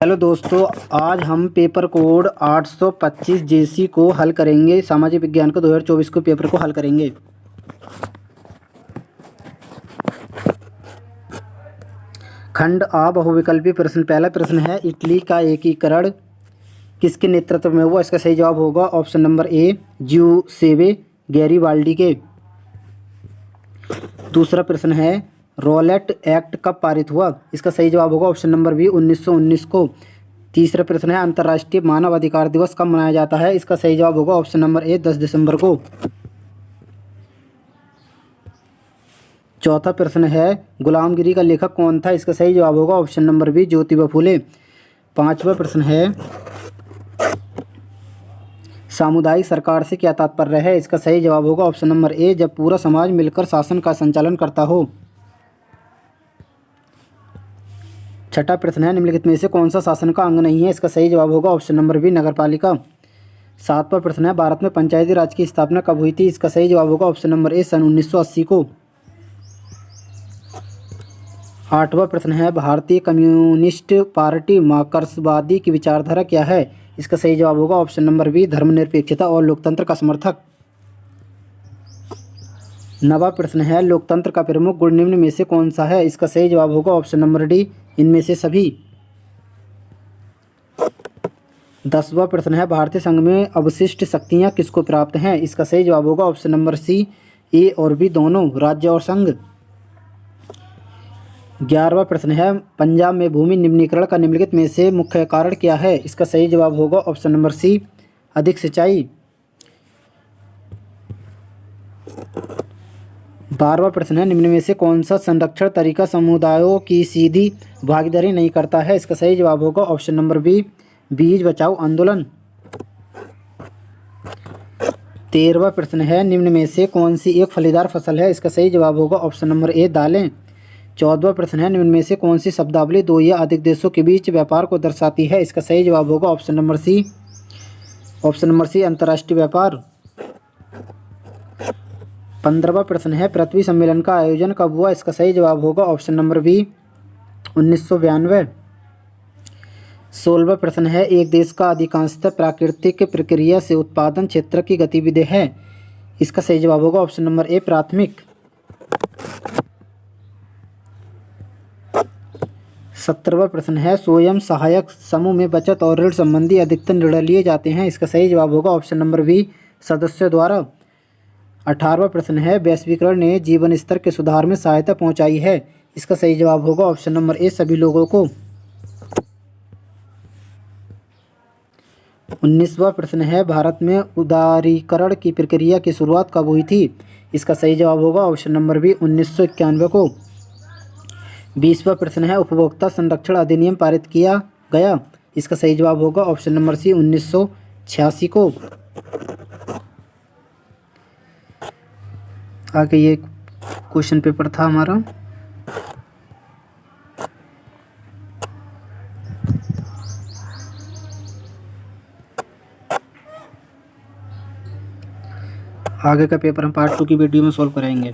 Hello दोस्तों, आज हम पेपर कोड 825 जेसी को हल करेंगे। सामाजिक विज्ञान को 2024 को पेपर को हल करेंगे। खंड आ बहुविकल्पी प्रश्न। पहला प्रश्न है, इटली का एकीकरण किसके नेतृत्व में हुआ? इसका सही जवाब होगा ऑप्शन नंबर ए, ज्यूसेppe गैरिबाल्डी के। दूसरा प्रश्न है, रॉलेट एक्ट कब पारित हुआ? इसका सही जवाब होगा ऑप्शन नंबर बी, 1919 को। तीसरा प्रश्न है, अंतर्राष्ट्रीय मानव अधिकार दिवस कब मनाया जाता है? इसका सही जवाब होगा ऑप्शन नंबर ए, 10 दिसंबर को। चौथा प्रश्न है, गुलामगिरी का लेखक कौन था? इसका सही जवाब होगा option number B, Jyotiba Phule. पांचवा प्रश्न है, सामुदायिक सरकार से क्या तात्पर्य है? इसका सही जवाब होगा ऑप्शन नंबर ए, जब पूरा समाज मिलकर शासन का संचालन करता हो। छठा प्रश्न है, निम्नलिखित में से कौन सा शासन का अंग नहीं है? इसका सही जवाब होगा ऑप्शन नंबर बी, नगरपालिका। सातवां प्रश्न है, भारत में पंचायती राज की स्थापना कब हुई थी? इसका सही जवाब होगा ऑप्शन नंबर ए, सन 1980 को। आठवां प्रश्न है, भारतीय कम्युनिस्ट पार्टी मार्क्सवादी की विचारधारा क्या है? इसका सही जवाब होगा ऑप्शन नंबर बी, धर्मनिरपेक्षता और लोकतंत्र का समर्थक। नवा प्रश्न है, लोकतंत्र का प्रमुख गुण निम्न में से कौन सा है? इसका सही जवाब होगा ऑप्शन नंबर डी, इनमें से सभी। 10वां प्रश्न है, भारतीय संघ में अवशिष्ट शक्तियां किसको प्राप्त हैं? इसका सही जवाब होगा ऑप्शन नंबर सी, ए और बी दोनों, राज्य और संघ। 11वां प्रश्न है, पंजाब में भूमि निम्नीकरण का निम्नलिखित में से मुख्य कारण क्या है? इसका सही जवाब होगा ऑप्शन नंबर सी, अधिक सिंचाई। 12वां प्रश्न है, निम्न में से कौन सा संरक्षण तरीका समुदायों की सीधी भागीदारी नहीं करता है? इसका सही जवाब होगा ऑप्शन नंबर बी, बीज बचाओ आंदोलन। 13वां प्रश्न है, निम्न में से कौन सी एक फलीदार फसल है? इसका सही जवाब होगा ऑप्शन नंबर ए, दालें। 14वां प्रश्न है, निम्न में से कौन सी शब्दावली दो या अधिक देशों के बीच व्यापार को दर्शाती है? इसका सही जवाब होगा ऑप्शन नंबर सी, अंतर्राष्ट्रीय व्यापार। 15वां प्रश्न है, पृथ्वी सम्मेलन का आयोजन कब हुआ? इसका सही जवाब होगा ऑप्शन नंबर बी, 1992। 16वां प्रश्न है, एक देश का अधिकांशतः प्राकृतिक प्रक्रिया से उत्पादन क्षेत्र की गतिविधि है। इसका सही जवाब होगा ऑप्शन नंबर ए, प्राथमिक। 17वां प्रश्न है, स्वयं सहायक समूह में बचत और ऋण संबंधी अधिकतर निर्णय लिए जाते हैं। इसका सही जवाब होगा ऑप्शन नंबर बी, सदस्यों द्वारा। 18वां प्रश्न है, वैश्वीकरण ने जीवन स्तर के सुधार में सहायता पहुंचाई है। इसका सही जवाब होगा ऑप्शन नंबर ए, सभी लोगों को। 19वां प्रश्न है, भारत में उदारीकरण की प्रक्रिया की शुरुआत कब हुई थी? इसका सही जवाब होगा ऑप्शन नंबर बी, 1991 को। 20वां प्रश्न है, उपभोक्ता संरक्षण अधिनियम पारित किया गया। इसका सही जवाब होगा ऑप्शन नंबर सी, 1986 को। आगे ये क्वेश्चन पेपर था हमारा। आगे का पेपर हम पार्ट 2 की वीडियो में सॉल्व कराएंगे।